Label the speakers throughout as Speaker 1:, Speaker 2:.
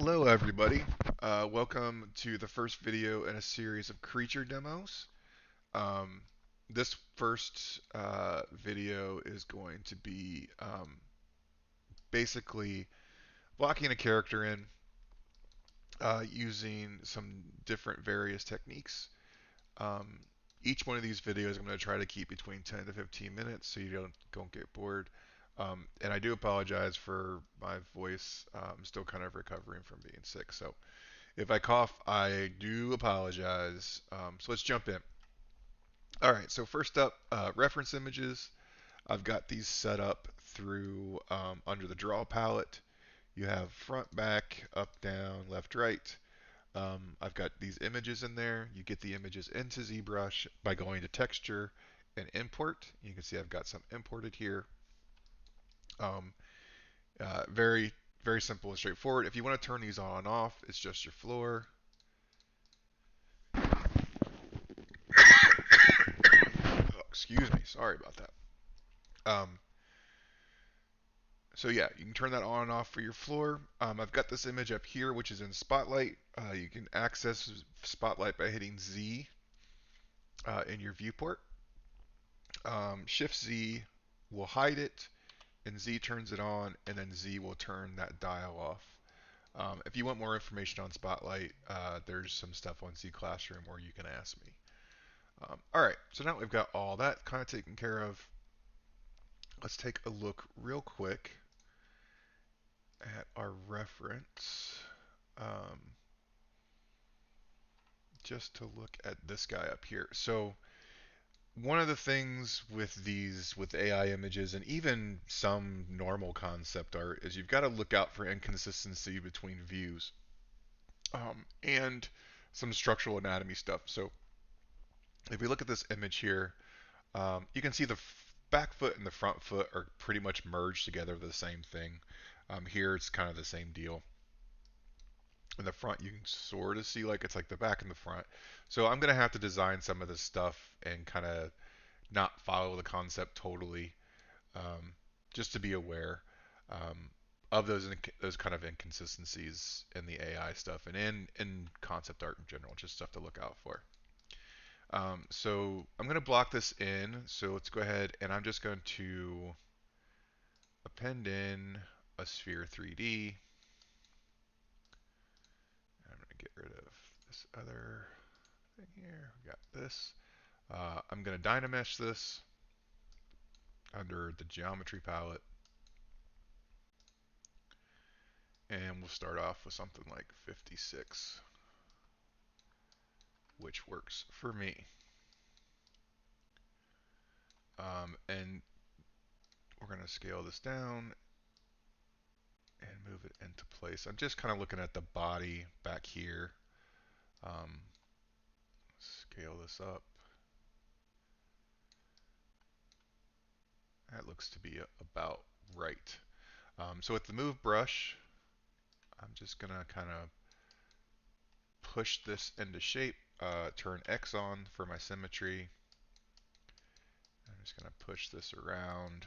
Speaker 1: Hello everybody. Welcome to the first video in a series of creature demos. Um, this first video is going to be basically blocking a character in using some different various techniques. Um, each one of these videos I'm going to try to keep between 10 to 15 minutes so you don't get bored. And I do apologize for my voice. I'm still kind of recovering from being sick, so if I cough, I do apologize. So let's jump in. All right, so first up, reference images. I've got these set up through under the draw palette. You have front, back, up, down, left, right. I've got these images in there. You get the images into ZBrush by going to texture and import. You can see I've got some imported here. Um, very, very simple and straightforward. If you want to turn these on and off, it's just your floor. Oh, excuse me. Sorry about that. Um, so yeah, you can turn that on and off for your floor. I've got this image up here, which is in Spotlight. You can access Spotlight by hitting Z in your viewport. Shift Z will hide it, and Z turns it on, and then Z will turn that dial off. If you want more information on Spotlight, there's some stuff on Z Classroom where you can ask me. All right, so now we've got all that kind of taken care of. Let's take a look real quick at our reference, um, just to look at this guy up here. So one of the things with with AI images and even some normal concept art is you've got to look out for inconsistency between views and some structural anatomy stuff. So if we look at this image here, you can see the back foot and the front foot are pretty much merged together, the same thing. Here it's kind of the same deal. In the front you can sort of see like it's like the back and the front. So I'm going to have to design some of this stuff and kind of not follow the concept totally, um, just to be aware of those kind of inconsistencies in the AI stuff and in concept art in general, just stuff to look out for. So I'm going to block this in. So let's go ahead and I'm just going to append in a sphere 3D. I'm going to get rid of this other thing here. We got this. I'm going to Dynamesh this under the geometry palette. And we'll start off with something like 56, which works for me. And we're going to scale this down and move it into place. I'm just kind of looking at the body back here. Scale this up. That looks to be about right. So with the move brush, I'm just going to kind of push this into shape, turn X on for my symmetry. I'm just going to push this around.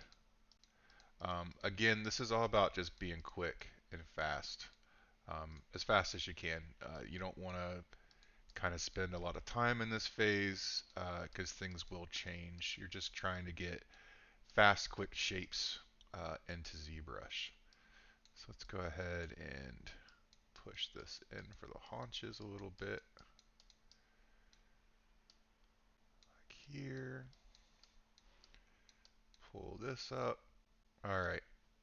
Speaker 1: Again, this is all about just being quick and as fast as you can. You don't want to kind of spend a lot of time in this phase because things will change. You're just trying to get fast, quick shapes into ZBrush. So let's go ahead and push this in for the haunches a little bit. Like here. Pull this up. All right,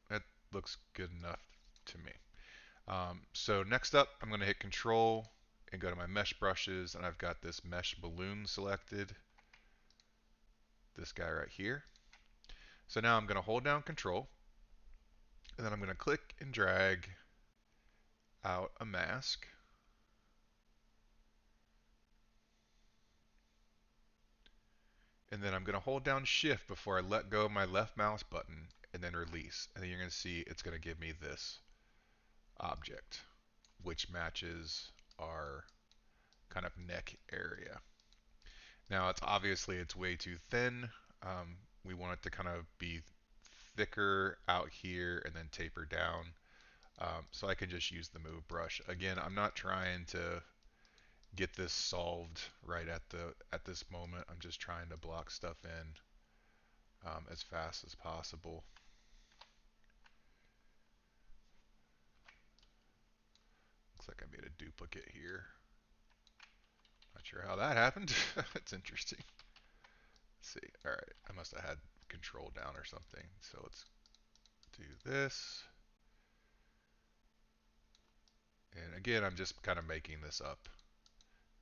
Speaker 1: that looks good enough to me. So next up, I'm going to hit Control and go to my mesh brushes, and I've got this mesh balloon selected. This guy right here. So now I'm going to hold down Control, and then I'm going to click and drag out a mask. And then I'm going to hold down Shift before I let go of my left mouse button, and then release. And then you're going to see it's going to give me this object, which matches our kind of neck area. Now it's way too thin. We want it to kind of be thicker out here and then taper down. So I can just use the move brush. Again, I'm not trying to get this solved right at this moment. I'm just trying to block stuff in as fast as possible. Looks like I made a duplicate here. Not sure how that happened. It's interesting. Let's see. All right, I must have had control down or something. So let's do this. And again, I'm just kind of making this up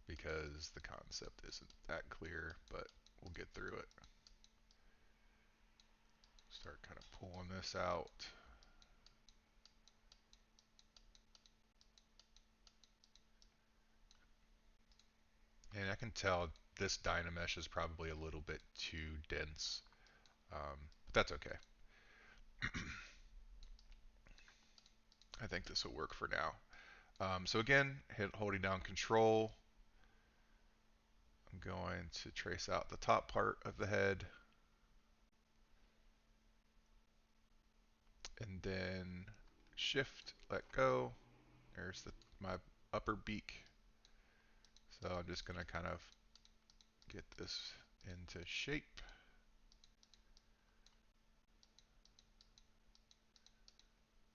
Speaker 1: because the concept isn't that clear, but we'll get through it. Start kind of pulling this out. And I can tell this Dynamesh is probably a little bit too dense, but that's okay. I think this will work for now. So again, holding down Control, I'm going to trace out the top part of the head, and then Shift, let go. There's my upper beak. So I'm just going to kind of get this into shape.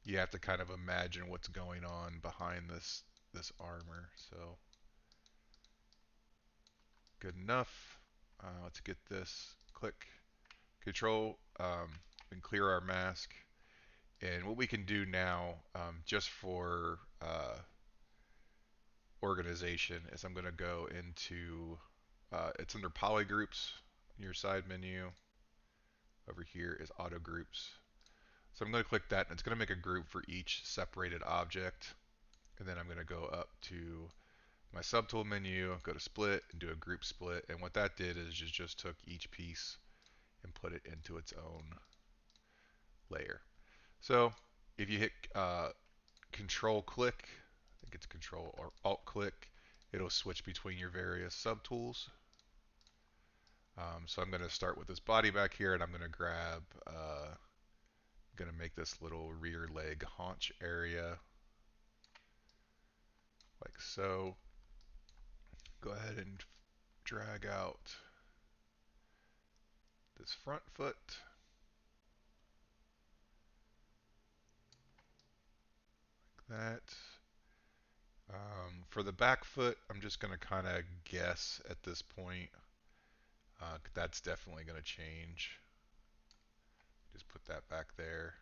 Speaker 1: You have to kind of imagine what's going on behind this armor. So good enough. Let's get this. Click Control and clear our mask. And what we can do now, just for organization, is I'm going to go into it's under Polygroups in your side menu. Over here is Auto Groups. So I'm going to click that, and it's going to make a group for each separated object. And then I'm going to go up to my subtool menu, go to Split, and do a group split. And what that did is just took each piece and put it into its own layer. So if you hit Control click, I think it's Control or Alt click, it'll switch between your various subtools. So I'm going to start with this body back here, and I'm going to grab, I'm going to make this little rear leg haunch area, like so. Go ahead and drag out this front foot. Like that. For the back foot, I'm just going to kind of guess at this point. That's definitely going to change. Just put that back there.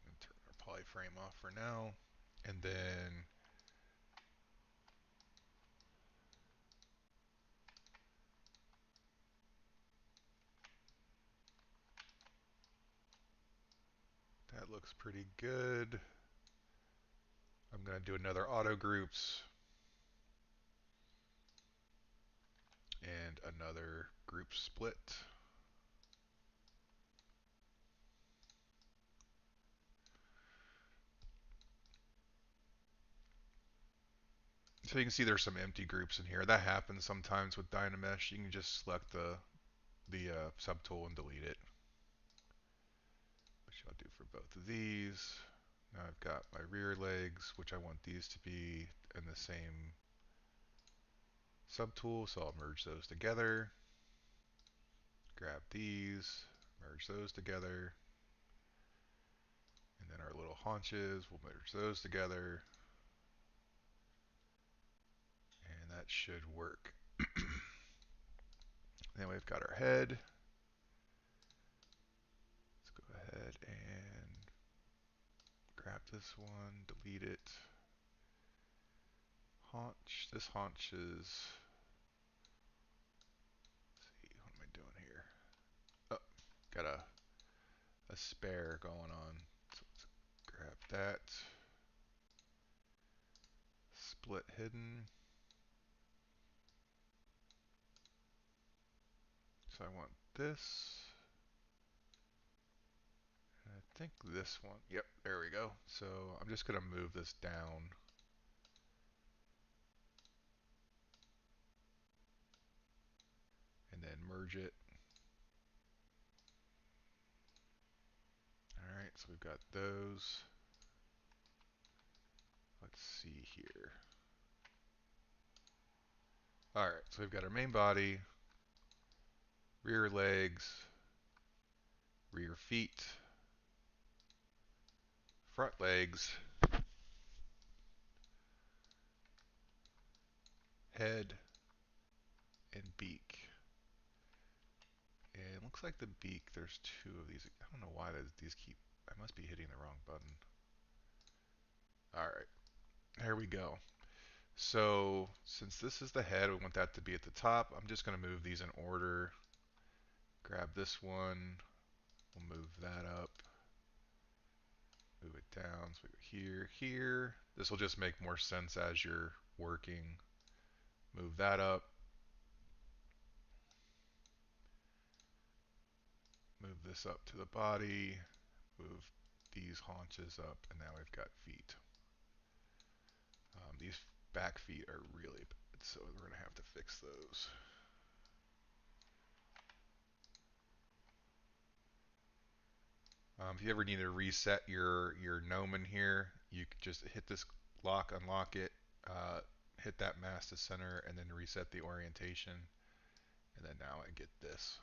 Speaker 1: And turn our polyframe off for now. And then that looks pretty good. I'm going to do another auto groups and another group split. So you can see there's some empty groups in here. That happens sometimes with Dynamesh. You can just select the subtool and delete it, which I'll do for both of these. Now I've got my rear legs, which I want these to be in the same subtool, so I'll merge those together. Grab these, merge those together. And then our little haunches, we'll merge those together. And that should work. Then we've got our head. Let's go ahead and grab this one, delete it. Haunch. This haunch is. Let's see, what am I doing here? Oh, got a spare going on. So let's grab that. Split hidden. So I want this. And I think this one. Yep, there we go. So I'm just going to move this down. And then merge it. so we've got those. Let's see here. All right, so we've got our main body, rear legs, rear feet, front legs, head, and beak. And it looks like the beak, there's two of these. I don't know why these keep, I must be hitting the wrong button. All right, here we go. So since this is the head, we want that to be at the top. I'm just going to move these in order. Grab this one. We'll move that up. Move it down. So we go here, here. This will just make more sense as you're working. Move that up. Move this up to the body. Move these haunches up. And now we've got feet. These back feet are really bad, so we're going to have to fix those. If you ever need to reset your gnome in here, you could just hit this lock, unlock it, hit that mask to center, and then reset the orientation. And then now I get this.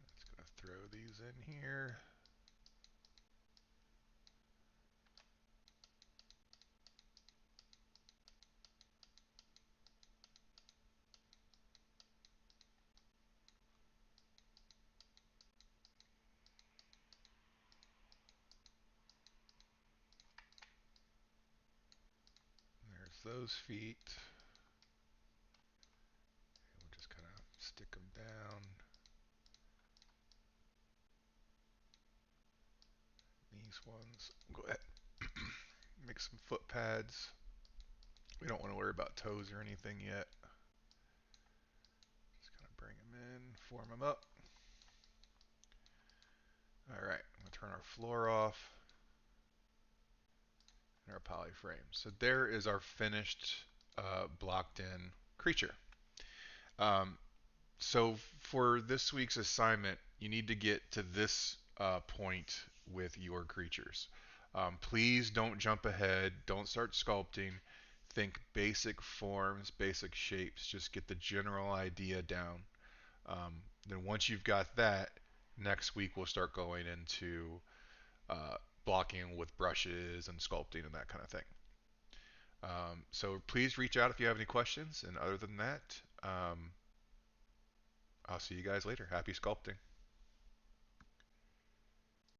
Speaker 1: Just gonna throw these in here. There's those feet. We'll just kind of stick them down. These ones. We'll go ahead. Make some foot pads. We don't want to worry about toes or anything yet. Just kind of bring them in, form them up. All right, I'm gonna turn our floor off and our poly frame. So there is our finished blocked in creature. Um, so for this week's assignment, you need to get to this point with your creatures. Please don't jump ahead. Don't start sculpting. Think basic forms, basic shapes. Just get the general idea down. Then once you've got that, next week we'll start going into blocking with brushes and sculpting and that kind of thing. So please reach out if you have any questions. And other than that, I'll see you guys later. Happy sculpting.